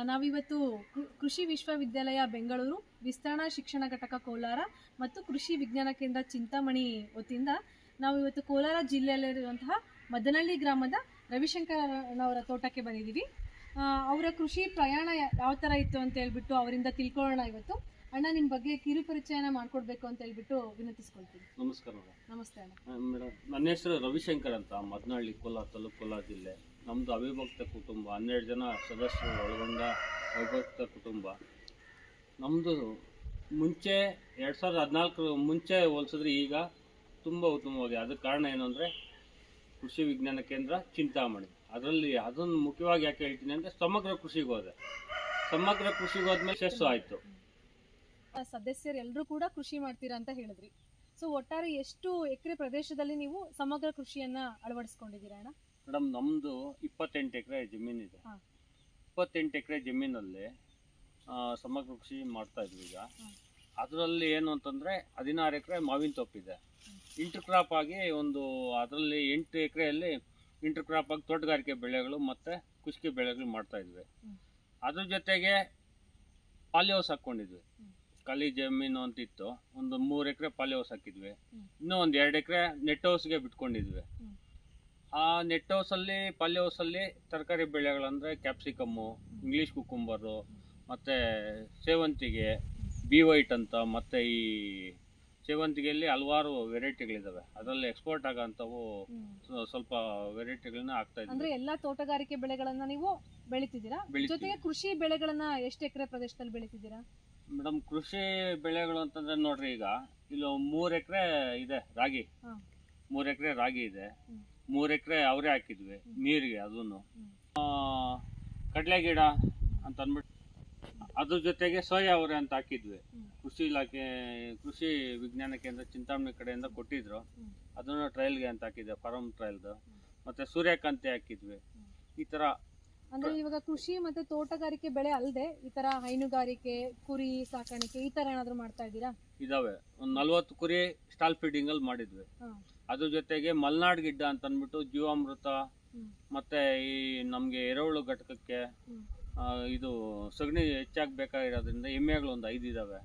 ನಾವಿವತ್ತು ಕೃಷಿ ವಿಶ್ವವಿದ್ಯಾಲಯ ಬೆಂಗಳೂರು ವಿಸ್ತರಣಾ ಶಿಕ್ಷಣ ಘಟಕ ಕೋಲಾರ ಮತ್ತು ಕೃಷಿ ವಿಜ್ಞಾನ ಕೇಂದ್ರ ಚಿಂತಾಮಣಿ ವತಿಯಿಂದ ನಾವಿವತ್ತು ಕೋಲಾರ ಜಿಲ್ಲೆಯಲ್ಲಿರುವಂತಹ ಮದನಹಳ್ಳಿ ಗ್ರಾಮದ ರವಿಶಂಕರನವರ ತೋಟಕ್ಕೆ ಬಂದಿದ್ದೀವಿ. ಅವರ ಕೃಷಿ ಪ್ರಯಾಣ ಯಾವ ಥರ ಇತ್ತು ಅಂತ ಹೇಳ್ಬಿಟ್ಟು ಅವರಿಂದ ತಿಳ್ಕೊಳ್ಳೋಣ ಇವತ್ತು. ಅಣ್ಣ, ನಿಮ್ಮ ಬಗ್ಗೆ ಕಿರು ಪರಿಚಯನ ಮಾಡಿಕೊಡ್ಬೇಕು ಅಂತ ಹೇಳ್ಬಿಟ್ಟು ವಿನಂತಿಸ್ಕೊಳ್ತೀನಿ. ನಮಸ್ಕಾರ. ನಮಸ್ತೆ ಅಣ್ಣ. ಮೇಡಮ್, ನನ್ನ ಹೆಸರು ರವಿಶಂಕರ್ ಅಂತ, ಮದನಹಳ್ಳಿ, ಕೋಲಾರ ತಾಲೂಕು, ಕೋಲಾರ ಜಿಲ್ಲೆ. ನಮ್ಮದು ಅವಿಭಕ್ತ ಕುಟುಂಬ, 12 ಜನ ಸದಸ್ಯರು ಒಳಗೊಂಡ ಅವಿಭಕ್ತ ಕುಟುಂಬ. ನಮ್ಮದು ಮುಂಚೆ 2014 ಮುಂಚೆ ಹೋಲಿಸಿದ್ರೆ ಈಗ ತುಂಬ ಉತ್ತಮವಾಗಿದೆ. ಅದಕ್ಕೆ ಕಾರಣ ಏನು ಅಂದರೆ ಕೃಷಿ ವಿಜ್ಞಾನ ಕೇಂದ್ರ ಚಿಂತಾಮಣಿ. ಅದನ್ನು ಮುಖ್ಯವಾಗಿ ಯಾಕೆ ಹೇಳ್ತೀನಿ ಅಂದರೆ ಸಮಗ್ರ ಕೃಷಿಗೆ ಹೋದೆ. ಸಮಗ್ರ ಕೃಷಿಗೆ ಹೋದ್ಮೇಲೆ ಯಶಸ್ಸು ಆಯಿತು. ಸದಸ್ಯರು ಎಲ್ಲರೂ ಕೂಡ ಕೃಷಿ ಮಾಡ್ತೀರಾ ಅಂತ ಹೇಳಿದ್ರಿ. ಸೊ ಒಟ್ಟಾರೆ ಎಷ್ಟು ಎಕರೆ ಪ್ರದೇಶದಲ್ಲಿ ನೀವು ಸಮಗ್ರ ಕೃಷಿಯನ್ನ ಅಳವಡಿಸ್ಕೊಂಡಿದ್ದೀರಾ ಅಣ್ಣ? ಮೇಡಮ್, ನಮ್ಮದು 28 ಎಕರೆ ಜಮೀನಿದೆ. 28 ಎಕರೆ ಜಮೀನಲ್ಲಿ ಸಮಗ್ರ ಕೃಷಿ ಮಾಡ್ತಾ ಇದ್ವಿ. ಈಗ ಅದರಲ್ಲಿ ಏನು ಅಂತಂದರೆ 16 ಎಕರೆ ಮಾವಿನ ತೋಪಿದೆ. ಇಂಟರ್ ಕ್ರಾಪ್ ಆಗಿ ಅದರಲ್ಲಿ 8 ಎಕರೆಯಲ್ಲಿ ಇಂಟರ್ ಕ್ರಾಪ್ ಆಗಿ ತೋಟಗಾರಿಕೆ ಬೆಳೆಗಳು ಮತ್ತು ಕುಷ್ಕಿ ಬೆಳೆಗಳು ಮಾಡ್ತಾ ಇದ್ವಿ. ಅದ್ರ ಜೊತೆಗೆ ಪಾಲಿ ಹೌಸ್ ಹಾಕ್ಕೊಂಡಿದ್ವಿ. ಖಾಲಿ ಜಮೀನು ಅಂತಿತ್ತು, 3 ಎಕರೆ ಪಾಲಿ ಹೌಸ್ ಹಾಕಿದ್ವಿ. ಇನ್ನೂ 2 ಎಕರೆ ನೆಟ್ ಹೌಸ್ಗೆ ಬಿಟ್ಕೊಂಡಿದ್ವಿ. ಆ ನೆಟ್ ಹೌಸಲ್ಲಿ, ಪಾಲಿ ಹೌಸಲ್ಲಿ ತರಕಾರಿ ಬೆಳೆಗಳಂದರೆ ಕ್ಯಾಪ್ಸಿಕಮ್ಮು, ಇಂಗ್ಲೀಷ್ ಕುಕುಂಬರು, ಮತ್ತು ಸೇವಂತಿಗೆ, ಬಿ ವೈಟ್ ಅಂತ, ಮತ್ತು ಈ ಸೇವಂತಿಗೆಯಲ್ಲಿ ಹಲವಾರು ವೆರೈಟಿಗಳಿದ್ದಾವೆ. ಅದರಲ್ಲಿ ಎಕ್ಸ್ಪೋರ್ಟ್ ಆಗೋಂಥವು ಸ್ವಲ್ಪ ವೆರೈಟಿಗಳನ್ನ ಆಗ್ತಾ ಇದ್ದೀವಿ. ಅಂದ್ರೆ ಎಲ್ಲಾ ತೋಟಗಾರಿಕೆ ಬೆಳೆಗಳನ್ನ ನೀವು ಬೆಳಿತಿದ್ದೀರಾ? ಜೊತೆಗೆ ಕೃಷಿ ಬೆಳೆಗಳನ್ನ ಎಷ್ಟು ಎಕರೆ ಪ್ರದೇಶದಲ್ಲಿ ಬೆಳಿತಿದ್ದೀರಾ? ಮೇಡಮ್, ಕೃಷಿ ಬೆಳೆಗಳು ಅಂತಂದ್ರೆ ನೋಡ್ರಿ, ಈಗ ಇಲ್ಲಿ 3 ಎಕರೆ ಇದೆ ರಾಗಿ. 3 ಎಕರೆ ರಾಗಿ ಇದೆ. 3 ಎಕರೆ ಅವರೇ ಹಾಕಿದ್ವಿ ನೀರಿಗೆ. ಅದನ್ನು ಕಡಲೆ ಗಿಡ ಅಂತ ಅಂದ್ಬಿಟ್ಟು ಅದ್ರ ಜೊತೆಗೆ ಸೋಯಾ ಅವರೆ ಅಂತ ಹಾಕಿದ್ವಿ. ಕೃಷಿ ಇಲಾಖೆ, ಕೃಷಿ ವಿಜ್ಞಾನ ಕೇಂದ್ರ ಚಿಂತಾಮಣಿ ಕಡೆಯಿಂದ ಕೊಟ್ಟಿದ್ರು. ಅದನ್ನು ಟ್ರಯಲ್ಗೆ ಅಂತ ಹಾಕಿದ್ದೆ, ಫಾರಮ್ ಟ್ರಯಲ್ದು. ಮತ್ತೆ ಸೂರ್ಯಕಾಂತಿ ಹಾಕಿದ್ವಿ. ಈ ತರ ಅಂದ್ರೆ ಇವಾಗ ಕೃಷಿ ಮತ್ತೆ ತೋಟಗಾರಿಕೆ ಬೆಳೆ ಅಲ್ಲದೆ ಈ ತರ ಹೈನುಗಾರಿಕೆ, ಕುರಿ ಸಾಕಾಣಿಕೆ ಈ ತರ ಏನಾದ್ರು ಮಾಡ್ತಾ ಇದ್ದೀರಾ? ಇದಾವೆ. 40 ಕುರಿ ಸ್ಟಾಲ್ ಫೀಡಿಂಗ್ ಅಲ್ಲಿ ಮಾಡಿದ್ವಿ. ಅದ್ರ ಜೊತೆಗೆ ಮಲ್ನಾಡ್ ಗಿಡ್ಡ ಅಂತ ಅಂದ್ಬಿಟ್ಟು ಜೀವಾಮೃತ, ಮತ್ತೆ ಈ ನಮ್ಗೆ ಎರೆಹುಳು ಘಟಕಕ್ಕೆ ಇದು ಸಗಣಿ ಹೆಚ್ಚಾಗಿ ಬೇಕಾಗಿರೋದ್ರಿಂದ ಎಮ್ಮೆಗಳು 5 ಇದಾವೆ.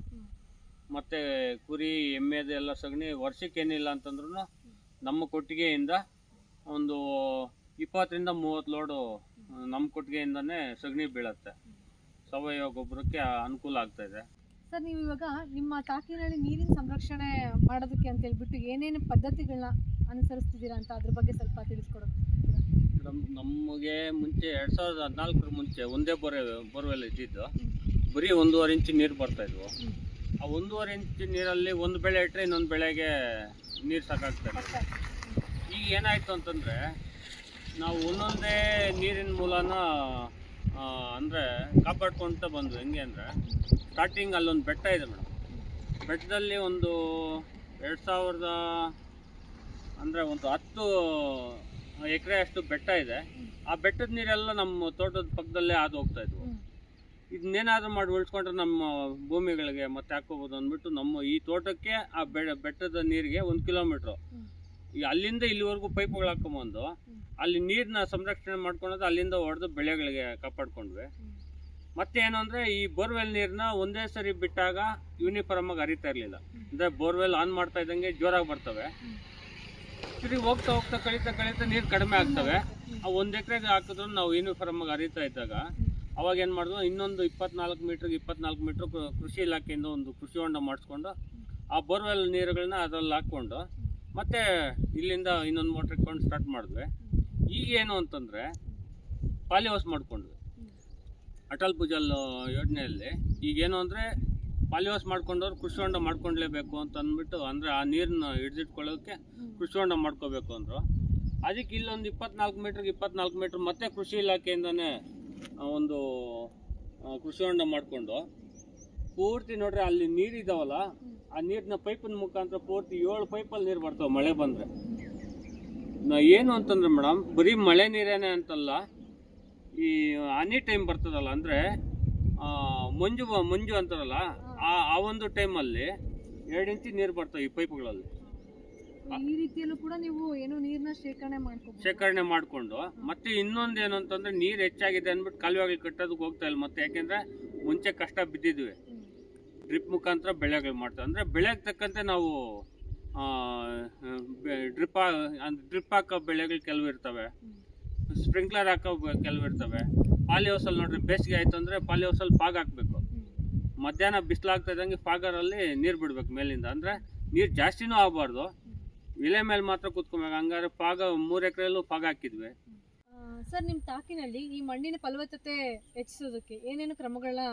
ಮತ್ತೆ ಕುರಿ ಎಮ್ಮೆದು ಎಲ್ಲ ಸಗಣಿ ವರ್ಷಕ್ಕೆ ಏನಿಲ್ಲ ಅಂತಂದ್ರೂ ನಮ್ಮ ಕೊಟ್ಟಿಗೆಯಿಂದ 20 ರಿಂದ 30 ಲೋಡು ನಮ್ಮ ಕೊಟ್ಟಿಗೆಯಿಂದನೇ ಸಗಣಿ ಬೀಳತ್ತೆ. ಸಾವಯವ ಗೊಬ್ಬರಕ್ಕೆ ಅನುಕೂಲ ಆಗ್ತಾ ಇದೆ. ಸರ್, ನೀವು ಇವಾಗ ನಿಮ್ಮ ತಾಕಿನಲ್ಲಿ ನೀರಿನ ಸಂರಕ್ಷಣೆ ಮಾಡೋದಕ್ಕೆ ಅಂತ ಹೇಳ್ಬಿಟ್ಟು ಏನೇನು ಪದ್ಧತಿಗಳನ್ನ ಅನುಸರಿಸ್ತಿದ್ದೀರಾ ಅಂತ ಅದ್ರ ಬಗ್ಗೆ ಸ್ವಲ್ಪ ತಿಳಿಸ್ಕೊಡೋದು. ಮೇಡಮ್, ನಮಗೆ ಮುಂಚೆ 2014 ಮುಂಚೆ ಒಂದೇ ಬೋರ್ವೆಲ್ ಇದ್ದಿದ್ದು. ಬರೀ 1.5 ಇಂಚು ನೀರು ಬರ್ತಾ ಇದ್ವು. ಆ 1.5 ಇಂಚು ನೀರಲ್ಲಿ ಒಂದು ಬೆಳೆ ಇಟ್ಟರೆ ಇನ್ನೊಂದು ಬೆಳೆಗೆ ನೀರು ಸಾಕಾಗ್ತದೆ. ಈಗ ಏನಾಯಿತು ಅಂತಂದರೆ, ನಾವು ಒಂದೊಂದೇ ನೀರಿನ ಮೂಲನ ಅಂದರೆ ಕಾಪಾಡ್ಕೊಳ್ತಾ ಬಂದ್ವಿ. ಹೆಂಗೆ ಅಂದರೆ, ಸ್ಟಾರ್ಟಿಂಗ್ ಅಲ್ಲೊಂದು ಬೆಟ್ಟ ಇದೆ ಮೇಡಮ್. ಬೆಟ್ಟದಲ್ಲಿ 2000 ಅಂದರೆ 10 ಎಕರೆ ಅಷ್ಟು ಬೆಟ್ಟ ಇದೆ. ಆ ಬೆಟ್ಟದ ನೀರೆಲ್ಲ ನಮ್ಮ ತೋಟದ ಪಕ್ಕದಲ್ಲೇ ಹಾದು ಹೋಗ್ತಾ ಇದ್ವು. ಇದನ್ನೇನಾದ್ರೂ ಮಾಡಿ ಉಳಿಸ್ಕೊಂಡ್ರೆ ನಮ್ಮ ಭೂಮಿಗಳಿಗೆ ಮತ್ತೆ ಹಾಕೋಬೋದು ಅಂದ್ಬಿಟ್ಟು ನಮ್ಮ ಈ ತೋಟಕ್ಕೆ ಆ ಬೆಟ್ಟದ ನೀರಿಗೆ 1 ಕಿಲೋಮೀಟ್ರು ಈಗ ಅಲ್ಲಿಂದ ಇಲ್ಲಿವರೆಗೂ ಪೈಪ್ಗಳು ಹಾಕೊಂಬಂದು ಅಲ್ಲಿ ನೀರನ್ನ ಸಂರಕ್ಷಣೆ ಮಾಡ್ಕೊಳೋದು, ಅಲ್ಲಿಂದ ಹೊಡೆದು ಬೆಳೆಗಳಿಗೆ ಕಾಪಾಡ್ಕೊಂಡ್ವಿ. ಮತ್ತೆ ಏನು ಅಂದರೆ, ಈ ಬೋರ್ವೆಲ್ ನೀರನ್ನ ಒಂದೇ ಸರಿ ಬಿಟ್ಟಾಗ ಯೂನಿಫಾರ್ಮ್ ಆಗಿ ಹರಿತಾ ಇರಲಿಲ್ಲ. ಅಂದರೆ ಬೋರ್ವೆಲ್ ಆನ್ ಮಾಡ್ತಾ ಇದ್ದಂಗೆ ಜೋರಾಗಿ ಬರ್ತವೆ. ತಿರುಗಿ ಹೋಗ್ತಾ ಹೋಗ್ತಾ ಕಳೀತಾ ನೀರು ಕಡಿಮೆ ಆಗ್ತವೆ. ಆ 1 ಎಕರೆಗೆ ಹಾಕಿದ್ರು ನಾವು ಯೂನಿಫಾರ್ಮ್ ಆಗಿ ಹರಿತಾ ಇದ್ದಾಗ ಅವಾಗ ಏನು ಮಾಡಿದ್ವು, ಇನ್ನೊಂದು 24 ಮೀಟ್ರ್ ಕೃಷಿ ಇಲಾಖೆಯಿಂದ ಒಂದು ಕೃಷಿ ಹೊಂಡ ಮಾಡಿಸ್ಕೊಂಡು ಆ ಬೋರ್ವೆಲ್ ನೀರುಗಳನ್ನ ಅದರಲ್ಲಿ ಹಾಕ್ಕೊಂಡು ಮತ್ತೆ ಇಲ್ಲಿಂದ ಇನ್ನೊಂದು ಮೋಟ್ರ್ ಇಟ್ಕೊಂಡು ಸ್ಟಾರ್ಟ್ ಮಾಡಿದ್ವಿ. ಈಗೇನು ಅಂತಂದರೆ, ಪಾಲಿ ಹೌಸ್ ಮಾಡ್ಕೊಂಡ್ವಿ ಅಟಲ್ ಭುಜಲ್ ಯೋಜನೆಯಲ್ಲಿ. ಈಗೇನು ಅಂದರೆ, ಪಾಲಿ ಹೌಸ್ ಮಾಡ್ಕೊಂಡವ್ರು ಕೃಷಿ ಹೊಂಡ ಮಾಡ್ಕೊಳ್ಲೇಬೇಕು ಅಂತ ಅಂದ್ಬಿಟ್ಟು, ಅಂದರೆ ಆ ನೀರನ್ನ ಹಿಡಿದಿಟ್ಕೊಳ್ಳೋಕ್ಕೆ ಕೃಷಿ ಹೊಂಡ ಮಾಡ್ಕೋಬೇಕು ಅಂದರು. ಅದಕ್ಕೆ ಇಲ್ಲೊಂದು 24 ಮೀಟ್ರ್ ಮತ್ತೆ ಕೃಷಿ ಇಲಾಖೆಯಿಂದನೇ ಒಂದು ಕೃಷಿ ಹೊಂಡ ಮಾಡಿಕೊಂಡು ಪೂರ್ತಿ ನೋಡ್ರಿ ಅಲ್ಲಿ ನೀರಿದಾವಲ್ಲ, ಆ ನೀರನ್ನ ಪೈಪಿನ ಮುಖಾಂತರ ಪೂರ್ತಿ 7 ಪೈಪಲ್ಲಿ ನೀರು ಬರ್ತವೆ ಮಳೆ ಬಂದರೆ. ಏನು ಅಂತಂದ್ರೆ ಮೇಡಮ್, ಬರೀ ಮಳೆ ನೀರೇನೆ ಅಂತಲ್ಲ, ಈ ಹನಿ ಟೈಮ್ ಬರ್ತದಲ್ಲ, ಅಂದರೆ ಮಂಜು ಅಂತಾರಲ್ಲ, ಆ ಒಂದು ಟೈಮಲ್ಲಿ 2 ಇಂಚು ನೀರು ಬರ್ತವೆ ಈ ಪೈಪ್ಗಳಲ್ಲಿ. ಈ ರೀತಿಯಲ್ಲೂ ಕೂಡ ನೀವು ಏನು ನೀರನ್ನ ಶೇಖರಣೆ ಮಾಡಿಕೊಂಡು ಮತ್ತೆ ಇನ್ನೊಂದು ಏನು ಅಂತಂದ್ರೆ ನೀರು ಹೆಚ್ಚಾಗಿದೆ ಅಂದ್ಬಿಟ್ಟು ಕಾಲುವೆಗಳು ಕಟ್ಟೋದಕ್ಕೆ ಹೋಗ್ತಾ ಇಲ್ಲ. ಮತ್ತೆ ಯಾಕೆಂದ್ರೆ ಮುಂಚೆ ಕಷ್ಟ ಬಿದ್ದಿದ್ವಿ, ಡ್ರಿಪ್ ಮುಖಾಂತರ ಬೆಳೆಗಳು ಮಾಡ್ತಾರೆ. ಅಂದರೆ ಬೆಳೆಗೆ ತಕ್ಕಂತೆ ನಾವು ಡ್ರಿಪ್ ಹಾಕೋ ಬೆಳೆಗಳು ಕೆಲವು ಇರ್ತವೆ, ಸ್ಪ್ರಿಂಕ್ಲರ್ ಹಾಕೋ ಕೆಲವು ಇರ್ತವೆ. ಪಾಲಿ ಹೌಸಲ್ಲಿ ನೋಡ್ರಿ ಬೇಸಿಗೆ ಆಯಿತು ಅಂದರೆ ಪಾಲಿ ಹೌಸಲ್ಲಿ ಫಾಗ್ ಹಾಕಬೇಕು. ಮಧ್ಯಾಹ್ನ ಬಿಸಿಲಾಗ್ತಾ ಇದ್ದಂಗೆ ಫಾಗರಲ್ಲಿ ನೀರು ಬಿಡ್ಬೇಕು ಮೇಲಿಂದ. ಅಂದರೆ ನೀರು ಜಾಸ್ತಿನೂ ಆಗಬಾರ್ದು, ಇಲೆ ಮೇಲೆ ಮಾತ್ರ ಕೂತ್ಕೊಬೇಕು. ಹಂಗಾದ್ರೆ ಫಾಗ 3 ಎಕರೆಯಲ್ಲೂ ಫಾಗ್ ಹಾಕಿದ್ವಿ. ಸರ್, ನಿಮ್ಮ ತಾಕಿನಲ್ಲಿ ಈ ಮಣ್ಣಿನ ಫಲವತ್ತತೆ ಹೆಚ್ಚಿಸೋದಕ್ಕೆ ಏನೇನು ಕ್ರಮಗಳನ್ನ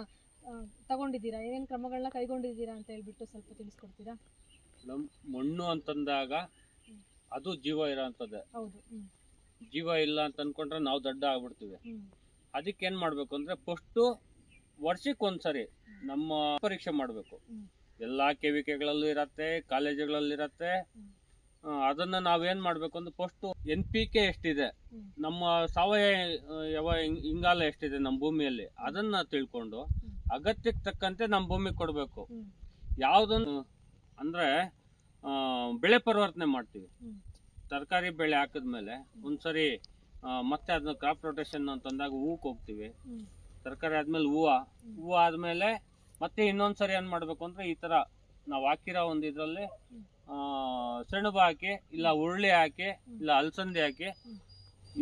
ತಗೊಂಡಿದ್ದೀರಾ, ಏನೇನು ಕ್ರಮಗಳನ್ನ ಕೈಗೊಂಡಿದ್ದೀರಾ ಅಂತ ಹೇಳ್ಬಿಟ್ಟು ಸ್ವಲ್ಪ ತಿಳಿಸ್ಕೊಡ್ತೀರಾ? ಮಣ್ಣು ಅಂತಂದಾಗ ಅದು ಜೀವ ಇರೋ ಅಂಥದ್ದೇ. ಹೌದು. ಜೀವ ಇಲ್ಲ ಅಂತ ಅಂದ್ಕೊಂಡ್ರೆ ನಾವು ದಡ್ಡ ಆಗ್ಬಿಡ್ತೀವಿ. ಅದಕ್ಕೆ ಏನು ಮಾಡಬೇಕು ಅಂದರೆ ಫಸ್ಟು ವರ್ಷಕ್ಕೊಂದ್ಸರಿ ನಮ್ಮ ಪರೀಕ್ಷೆ ಮಾಡಬೇಕು. ಎಲ್ಲ ಕೆವಿಕೆಗಳಲ್ಲೂ ಇರತ್ತೆ, ಕಾಲೇಜುಗಳಲ್ಲಿರತ್ತೆ. ಅದನ್ನು ನಾವೇನು ಮಾಡಬೇಕು ಅಂದ್ರೆ ಫಸ್ಟು NPK ಎಷ್ಟಿದೆ, ನಮ್ಮ ಸಾವಯವ ಇಂಗಾಲ ಎಷ್ಟಿದೆ ನಮ್ಮ ಭೂಮಿಯಲ್ಲಿ, ಅದನ್ನು ತಿಳ್ಕೊಂಡು ಅಗತ್ಯಕ್ಕೆ ತಕ್ಕಂತೆ ನಮ್ಮ ಭೂಮಿಗೆ ಕೊಡಬೇಕು. ಯಾವುದನ್ನು ಅಂದರೆ ಬೆಳೆ ಪರಿವರ್ತನೆ ಮಾಡ್ತೀವಿ. ತರಕಾರಿ ಬೆಳೆ ಹಾಕಿದ್ಮೇಲೆ ಒಂದ್ಸರಿ ಮತ್ತೆ ಅದನ್ನ ಕ್ರಾಪ್ ರೊಟೇಷನ್ ಅಂತಂದಾಗ ಹೂಕ್ಕೆ ಹೋಗ್ತೀವಿ. ತರಕಾರಿ ಆದ್ಮೇಲೆ ಹೂವು ಆದಮೇಲೆ ಮತ್ತೆ ಇನ್ನೊಂದ್ಸರಿ ಏನು ಮಾಡಬೇಕು ಅಂದರೆ ಈ ಥರ ನಾವು ಹಾಕಿರೋ ಒಂದು ಇದರಲ್ಲಿ ಸೆಣಬು ಹಾಕಿ, ಇಲ್ಲ ಉರುಳಿ ಹಾಕಿ, ಇಲ್ಲ ಅಲಸಂದೆ ಹಾಕಿ,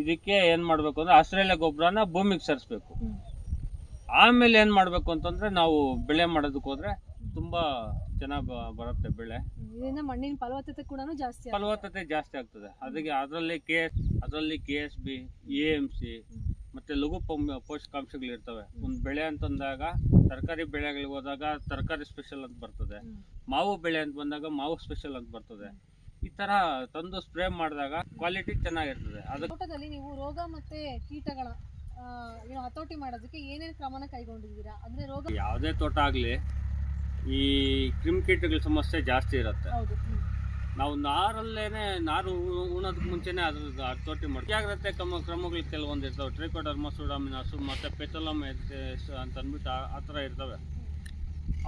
ಇದಕ್ಕೆ ಏನು ಮಾಡಬೇಕು ಅಂದರೆ ಹಸಿರೆಲೆ ಗೊಬ್ಬರನ ಭೂಮಿಗೆ ಸೇರಿಸ್ಬೇಕು. ಆಮೇಲೆ ಏನು ಮಾಡಬೇಕು ಅಂತಂದರೆ ನಾವು ಬೆಳೆ ಮಾಡೋದಕ್ಕೆ ಹೋದರೆ ತುಂಬ ಚೆನ್ನಾಗಿ ಬರುತ್ತೆ ಬೆಳೆ. ಇದರಿಂದ ಮಣ್ಣಿನ ಫಲವತ್ತತೆ ಜಾಸ್ತಿ ಆಗ್ತದೆ. ಅದಕ್ಕೆ ಅದರಲ್ಲಿ KSB, AMC ಮತ್ತು ಲಘು ಪೋಷಕಾಂಶಗಳು ಇರ್ತವೆ. ಒಂದು ಬೆಳೆ ಅಂತಂದಾಗ ತರಕಾರಿ ಬೆಳೆಗಳಿಗೆ ಹೋದಾಗ ತರಕಾರಿ ಸ್ಪೆಷಲ್ ಅಂತ ಬರ್ತದೆ, ಮಾವು ಬೆಳೆ ಅಂತ ಬಂದಾಗ ಮಾವು ಸ್ಪೆಷಲ್ ಅಂತ ಬರ್ತದೆ. ಈ ಥರ ತಂದು ಸ್ಪ್ರೇ ಮಾಡಿದಾಗ ಕ್ವಾಲಿಟಿ ಚೆನ್ನಾಗಿರ್ತದೆ. ತೋಟದಲ್ಲಿ ನೀವು ರೋಗ ಮತ್ತು ಕೀಟಗಳ ಹತೋಟಿ ಮಾಡೋದಕ್ಕೆ ಏನೇನು ಕ್ರಮನ ಕೈಗೊಂಡಿದ್ದೀರಾ? ಅಂದರೆ ಯಾವುದೇ ತೋಟ ಆಗಲಿ ಈ ಕ್ರಿಮಿಕೀಟಗಳ ಸಮಸ್ಯೆ ಜಾಸ್ತಿ ಇರುತ್ತೆ. ನಾವು ನಾರು ಉಣೋದಕ್ಕೆ ಮುಂಚೆನೇ ಅದ್ರದ್ದು ಹತೋಟಿ ಮಾಡಿ ಜಾಗ್ರತೆ ಕ್ರಮಗಳು ಕೆಲವೊಂದು ಇರ್ತವೆ. ಟ್ರೈಕೋಡರ್ಮಾ ಸೂಡೋಮೋನಾಸ್ ಮತ್ತು ಪೆಥೋಲಮ್ ಅಂತ ಅಂದ್ಬಿಟ್ಟು ಆ ಥರ ಇರ್ತವೆ.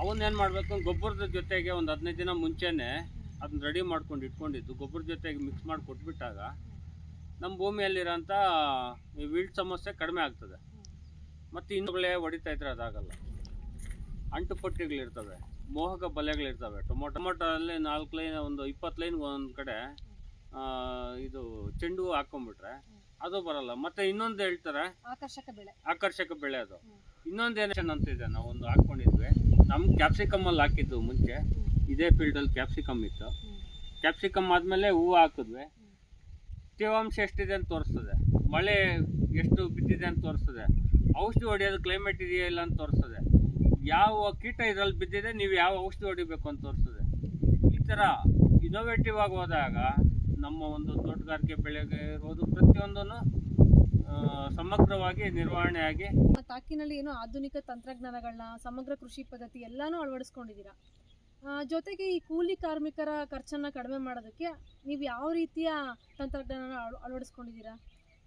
ಅವನ್ನೇನು ಮಾಡಬೇಕು, ಗೊಬ್ಬರದ ಜೊತೆಗೆ ಒಂದು 15 ದಿನ ಮುಂಚೆನೇ ಅದನ್ನ ರೆಡಿ ಮಾಡ್ಕೊಂಡು ಇಟ್ಕೊಂಡಿದ್ದು ಗೊಬ್ಬರದ ಜೊತೆಗೆ ಮಿಕ್ಸ್ ಮಾಡಿ ಕೊಟ್ಬಿಟ್ಟಾಗ ನಮ್ಮ ಭೂಮಿಯಲ್ಲಿರೋಂಥ ವಿಲ್ಟ್ ಸಮಸ್ಯೆ ಕಡಿಮೆ ಆಗ್ತದೆ. ಮತ್ತು ಇನ್ನುಗಳೇ ಹೊಡಿತಾ ಇದ್ರೆ ಅದಾಗಲ್ಲ. ಅಂಟುಪಟ್ಟಿಗಳಿರ್ತವೆ, ಮೋಹಕ ಬಲೆಗಳಿರ್ತವೆ. ಟೊಮೊಟೊಲ್ಲಿ 4 ಲೈನ್, ಒಂದು 20 ಲೈನ್ ಒಂದು ಕಡೆ ಇದು ಚೆಂಡು ಹೂ ಹಾಕೊಂಡ್ಬಿಟ್ರೆ ಅದು ಬರಲ್ಲ. ಮತ್ತೆ ಇನ್ನೊಂದು ಹೇಳ್ತಾರೆ ಆಕರ್ಷಕ ಬೆಳೆ. ಅದು ಇನ್ನೊಂದು ಏನೇನು ಅಂತಿದೆ, ನಾವು ಒಂದು ಹಾಕ್ಕೊಂಡಿದ್ವಿ. ನಮ್ಗೆ ಕ್ಯಾಪ್ಸಿಕಮ್ಮಲ್ಲಿ ಹಾಕಿದ್ದು ಮುಂಚೆ, ಇದೇ ಫೀಲ್ಡಲ್ಲಿ ಕ್ಯಾಪ್ಸಿಕಮ್ ಇತ್ತು. ಕ್ಯಾಪ್ಸಿಕಮ್ ಆದಮೇಲೆ ಹೂವು ಹಾಕಿದ್ವಿ. ತೇವಾಂಶ ಎಷ್ಟಿದೆ ಅಂತ ತೋರಿಸ್ತದೆ, ಮಳೆ ಎಷ್ಟು ಬಿದ್ದಿದೆ ಅಂತ ತೋರಿಸ್ತದೆ, ಔಷಧಿ ಹೊಡೆಯೋದು ಕ್ಲೈಮೇಟ್ ಇದೆಯಾ ಇಲ್ಲ ಅಂತ ತೋರಿಸ್ತದೆ, ಯಾವ ಕೀಟ ಇದರಲ್ಲಿ ಬಿದ್ದಿದೆ, ನೀವು ಯಾವ ಔಷಧಿ ಹೊಡಿಬೇಕು ಅಂತ ತೋರಿಸ್ತದೆ. ಈ ಥರ ಇನೋವೇಟಿವ್ ಆಗಿ ಹೋದಾಗ ನಮ್ಮ ಒಂದು ತೋಟಗಾರಿಕೆ ಬೆಳೆಗೆ ಇರೋದು ಪ್ರತಿಯೊಂದನ್ನು ಸಮಗ್ರವಾಗಿ ನಿರ್ವಹಣೆ ಆಗಿ. ತಾಕಿನಲ್ಲಿ ಏನೋ ಆಧುನಿಕ ತಂತ್ರಜ್ಞಾನಗಳನ್ನ, ಸಮಗ್ರ ಕೃಷಿ ಪದ್ಧತಿ ಎಲ್ಲಾನು ಅಳವಡಿಸ್ಕೊಂಡಿದ್ದೀರಾ. ಜೊತೆಗೆ ಈ ಕೂಲಿ ಕಾರ್ಮಿಕರ ಖರ್ಚನ್ನು ಕಡಿಮೆ ಮಾಡೋದಕ್ಕೆ ನೀವು ಯಾವ ರೀತಿಯ ತಂತ್ರಜ್ಞಾನ ಅಳವಡಿಸ್ಕೊಂಡಿದ್ದೀರಾ?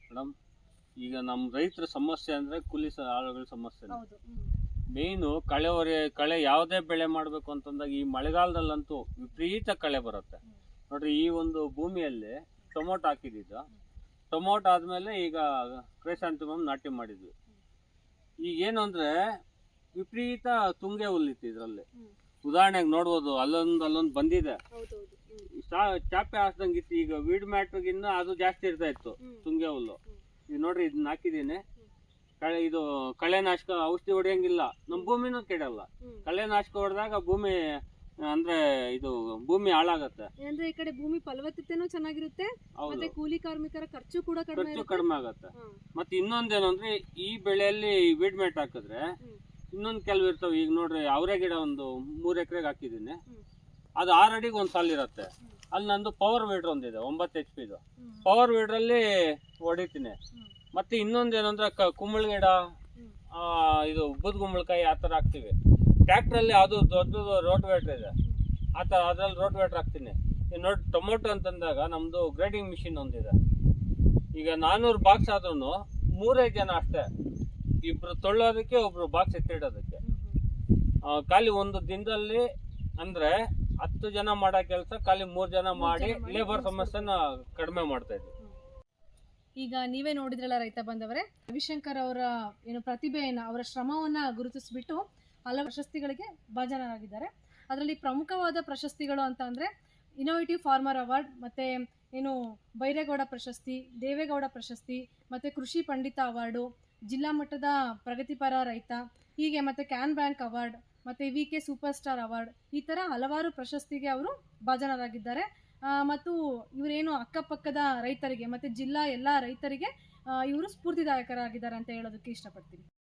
ಮೇಡಮ್, ಈಗ ನಮ್ಮ ರೈತರ ಸಮಸ್ಯೆ ಅಂದರೆ ಕೂಲಿ ಆಳುಗಳ ಸಮಸ್ಯೆ. ಮೇಯ್ನು ಕಳೆ ಯಾವುದೇ ಬೆಳೆ ಮಾಡಬೇಕು ಅಂತಂದಾಗ ಈ ಮಳೆಗಾಲದಲ್ಲಂತೂ ವಿಪರೀತ ಕಳೆ ಬರುತ್ತೆ ನೋಡ್ರಿ. ಈ ಒಂದು ಭೂಮಿಯಲ್ಲಿ ಟೊಮೊಟೊ ಹಾಕಿದ್ದು, ಟೊಮೊಟೊ ಆದಮೇಲೆ ಈಗ ಕ್ರೈಸಾಂಥೆಮಮ್ ನಾಟಿ ಮಾಡಿದ್ವಿ. ಈಗೇನು ಅಂದರೆ ವಿಪರೀತ ತುಂಗೆ ಹುಲ್ಲಿತ್ತು ಇದರಲ್ಲಿ. ಉದಾಹರಣೆಗೆ ನೋಡ್ಬೋದು, ಅಲ್ಲೊಂದು ಬಂದಿದೆ, ಚಾಪೆ ಹಾಸ್ದಂಗಿತ್ತು. ಈಗ ವೀಡ್ ಮ್ಯಾಟ್ಗಿನ್ನ ಅದು ಜಾಸ್ತಿ ಇರ್ತಾ ಇತ್ತು ತುಂಗೆ ಹುಲ್ಲು. ಈಗ ನೋಡ್ರಿ, ಇದನ್ನ ಹಾಕಿದ್ದೀನಿ. ಇದು ಕಳೆನಾಶಕ ಔಷಧಿ ಹೊಡೆಯಂಗಿಲ್ಲ, ನಮ್ಮ ಭೂಮಿನೂ ಕೆಡಲ್ಲ. ಕಳೆನಾಶಕ ಹೊಡೆದಾಗ ಭೂಮಿ ಅಂದ್ರೆ ಇದು ಭೂಮಿ ಹಾಳಾಗತ್ತೆ. ಅಂದ್ರೆ ಈ ಕಡೆ ಭೂಮಿ ಫಲವತ್ತತೆನೂ ಚೆನ್ನಾಗಿರುತ್ತೆ, ಮತ್ತೆ ಕೂಲಿ ಕಾರ್ಮಿಕರ ಖರ್ಚು ಕೂಡ ಕಡಿಮೆ ಆಗತ್ತೆ. ಮತ್ತೆ ಇನ್ನೊಂದೇನು ಅಂದ್ರೆ ಈ ಬೆಳೆಯಲ್ಲಿ ವೀಡ್ ಮ್ಯಾಟ್ ಹಾಕಿದ್ರೆ ಇನ್ನೊಂದು ಕೆಲವು ಇರ್ತಾವೆ. ಈಗ ನೋಡ್ರಿ, ಅವರೇ ಗಿಡ ಒಂದು 3 ಎಕರೆಗೆ ಹಾಕಿದ್ದೀನಿ. ಅದು 6 ಅಡಿಗೆ ಒಂದು ಸಾಲ ಇರುತ್ತೆ. ಅಲ್ಲಿ ನಂದು ಪವರ್ ವೀಡ್ರ್ ಒಂದಿದೆ, 9 HP ಇದು. ಪವರ್ ವೀಡ್ರಲ್ಲಿ ಹೊಡಿತೀನಿ. ಮತ್ತೆ ಇನ್ನೊಂದೇನಂದ್ರೆ ಕುಂಬಳ ಗಿಡ, ಇದು ಬುದ್ ಕುಂಬಳಕಾಯಿ ಆ ಥರ ಹಾಕ್ತೀವಿ. ಟ್ರ್ಯಾಕ್ಟ್ರಲ್ಲಿ ಅದು ದೊಡ್ಡದು ರೋಟ್ ವೇಟ್ರ್ ಇದೆ, ಆ ಥರ ಅದ್ರಲ್ಲಿ ರೋಟ್ ವೇಟ್ರ್ ಹಾಕ್ತೀನಿ. ನೋಡಿ, ಟೊಮೊಟೊ ಅಂತಂದಾಗ ನಮ್ಮದು ಗ್ರೇಡಿಂಗ್ ಮಿಷಿನ್ ಒಂದಿದೆ. ಈಗ 400 ಬಾಕ್ಸ್ ಆದ್ರೂ 3 ಜನ ಅಷ್ಟೇ, ಇಬ್ರು ತೊಳ್ಳೋದಕ್ಕೆ, ಒಬ್ರು ಬಾಕ್ಸ್ ಎತ್ತಿಡೋದಕ್ಕೆ. ಖಾಲಿ ಒಂದು ದಿನದಲ್ಲಿ ಅಂದರೆ 10 ಜನ ಮಾಡೋ ಕೆಲಸ ಖಾಲಿ 3 ಜನ ಮಾಡಿ ಲೇಬರ್ ಸಮಸ್ಯೆನ ಕಡಿಮೆ ಮಾಡ್ತಾ ಇದ್ವಿ. ಈಗ ನೀವೇ ನೋಡಿದ್ರಲ್ಲ ರೈತ ಬಂದವರೇ, ರವಿಶಂಕರ್ ಅವರ ಏನು ಪ್ರತಿಭೆಯನ್ನು, ಅವರ ಶ್ರಮವನ್ನ ಗುರುತಿಸಿಬಿಟ್ಟು ಹಲವು ಪ್ರಶಸ್ತಿಗಳಿಗೆ ಭಾಜನರಾಗಿದ್ದಾರೆ. ಅದರಲ್ಲಿ ಪ್ರಮುಖವಾದ ಪ್ರಶಸ್ತಿಗಳು ಅಂತ ಅಂದರೆ ಇನೋವೇಟಿವ್ ಫಾರ್ಮರ್ ಅವಾರ್ಡ್, ಮತ್ತು ಏನು ಬೈರೇಗೌಡ ಪ್ರಶಸ್ತಿ, ದೇವೇಗೌಡ ಪ್ರಶಸ್ತಿ, ಮತ್ತು ಕೃಷಿ ಪಂಡಿತ ಅವಾರ್ಡು, ಜಿಲ್ಲಾ ಮಟ್ಟದ ಪ್ರಗತಿಪರ ರೈತ, ಹೀಗೆ ಮತ್ತು ಕ್ಯಾನ್ ಬ್ಯಾಂಕ್ ಅವಾರ್ಡ್, ಮತ್ತು VK ಸೂಪರ್ ಸ್ಟಾರ್ ಅವಾರ್ಡ್, ಈ ಥರ ಹಲವಾರು ಪ್ರಶಸ್ತಿಗೆ ಅವರು ಭಾಜನರಾಗಿದ್ದಾರೆ. ಮತ್ತು ಇವರೇನು ಅಕ್ಕಪಕ್ಕದ ರೈತರಿಗೆ ಮತ್ತು ಜಿಲ್ಲಾ ಎಲ್ಲ ರೈತರಿಗೆ ಇವರು ಸ್ಫೂರ್ತಿದಾಯಕರಾಗಿದ್ದಾರೆ ಅಂತ ಹೇಳೋದಕ್ಕೆ ಇಷ್ಟಪಡ್ತೀನಿ.